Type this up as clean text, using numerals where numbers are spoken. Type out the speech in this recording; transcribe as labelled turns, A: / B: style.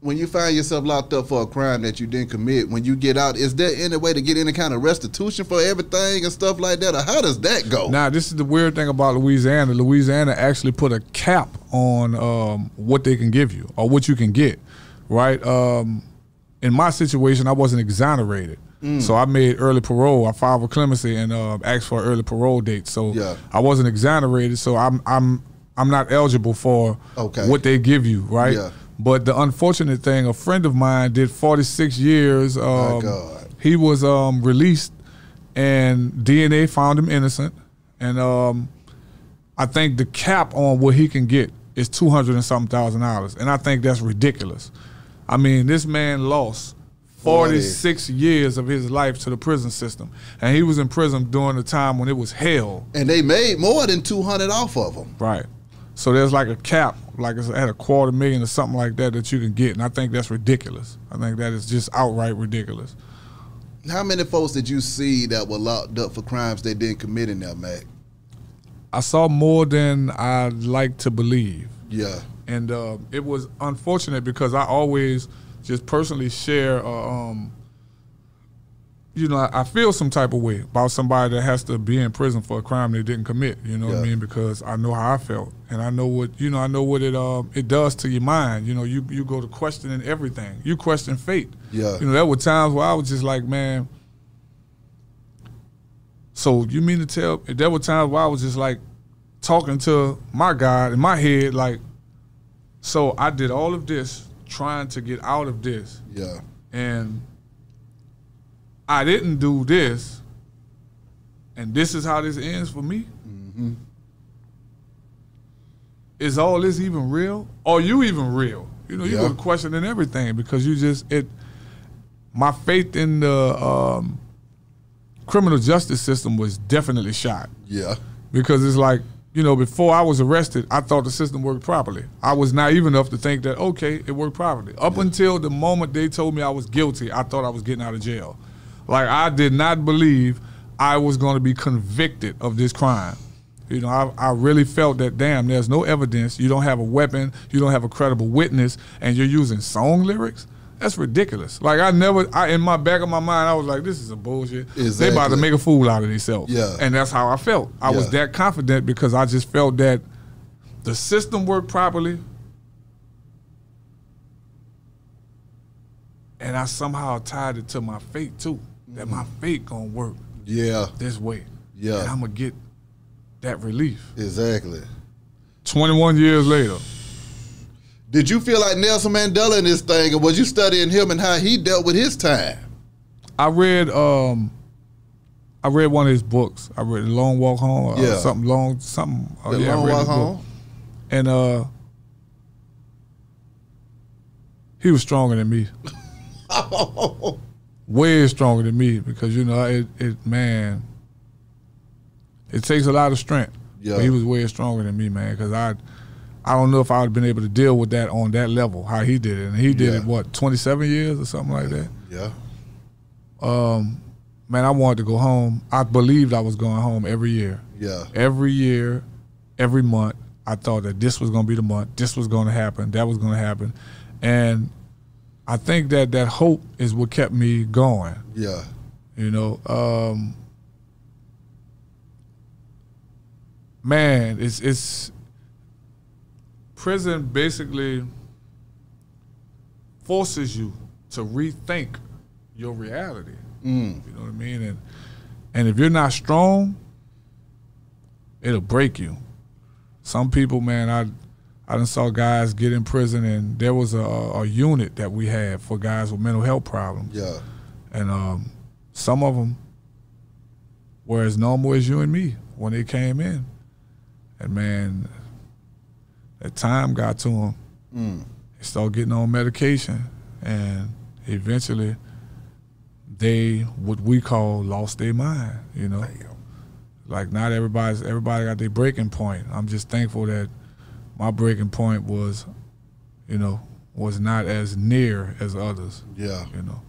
A: when you find yourself locked up for a crime that you didn't commit, when you get out, is there any way to get any kind of restitution for everything and stuff like that, or how does that go?
B: Now, this is the weird thing about Louisiana. Louisiana actually put a cap on what they can give you or what you can get, right? In my situation, I wasn't exonerated. So I made early parole. I filed for clemency and asked for an early parole date. So I wasn't exonerated. So I'm not eligible for what they give you, right? Yeah. But the unfortunate thing, a friend of mine did 46 years. My God. He was released, and DNA found him innocent. And I think the cap on what he can get is $200 and something thousand, and I think that's ridiculous. I mean, this man lost 46 years of his life to the prison system, and he was in prison during the time when it was hell.
A: And they made more than $200 off of him.
B: Right. So there's like a cap, like it's at $250,000 or something like that you can get, and I think that's ridiculous. I think that is just outright ridiculous.
A: How many folks did you see that were locked up for crimes they didn't commit in there, Mac?
B: I saw more than I'd like to believe.
A: Yeah.
B: And it was unfortunate because I always just personally share, you know, I feel some type of way about somebody that has to be in prison for a crime they didn't commit. You know what I mean? Because I know how I felt, and I know what it does to your mind. You know, you go to questioning everything. You question fate.
A: Yeah.
B: You know, there were times where I was just like, man. So you mean to tell? There were times where I was just like talking to my God in my head, like. So I did all of this trying to get out of this.
A: Yeah.
B: And I didn't do this, and this is how this ends for me? Mm-hmm. Is all this even real? Are you even real? You know, you go to questioning everything because you just, my faith in the criminal justice system was definitely shot.
A: Yeah.
B: Because it's like, you know, before I was arrested, I thought the system worked properly. I was naive enough to think that, okay, it worked properly. Up until the moment they told me I was guilty, I thought I was getting out of jail. Like, I did not believe I was going to be convicted of this crime. You know, I really felt that, damn, there's no evidence. You don't have a weapon. You don't have a credible witness, and you're using song lyrics? That's ridiculous. Like, in my back of my mind, I was like, this is a bullshit. Exactly. They about to make a fool out of themselves. Yeah. And that's how I felt. I was that confident because I just felt that the system worked properly, and I somehow tied it to my fate, too, that my fate gonna work this way. Yeah. And I'm gonna get that relief.
A: Exactly.
B: 21 years later.
A: Did you feel like Nelson Mandela in this thing, or was you studying him and how he dealt with his time?
B: I read one of his books. I read Long Walk Home. Something. Long Walk Home. And he was stronger than me. Way stronger than me because, you know, man, it takes a lot of strength. Yeah. But he was way stronger than me, man, because I don't know if I would have been able to deal with that on that level, how he did it. And he did it, what, 27 years or something like that?
A: Yeah.
B: Man, I wanted to go home. I believed I was going home every year.
A: Yeah.
B: Every year, every month, I thought that this was going to be the month, this was going to happen, that was going to happen. And I think that hope is what kept me going.
A: Yeah.
B: You know, man, it's prison basically forces you to rethink your reality. You know what I mean? And if you're not strong, it'll break you. Some people, man, I done saw guys get in prison, and there was a unit that we had for guys with mental health problems.
A: Yeah.
B: And some of them were as normal as you and me when they came in. And, man, that time got to them. They started getting on medication, and eventually they, what we call, lost their mind, you know. Like, not everybody got their breaking point. I'm just thankful that my breaking point was, you know, was not as near as others.
A: Yeah.
B: You know.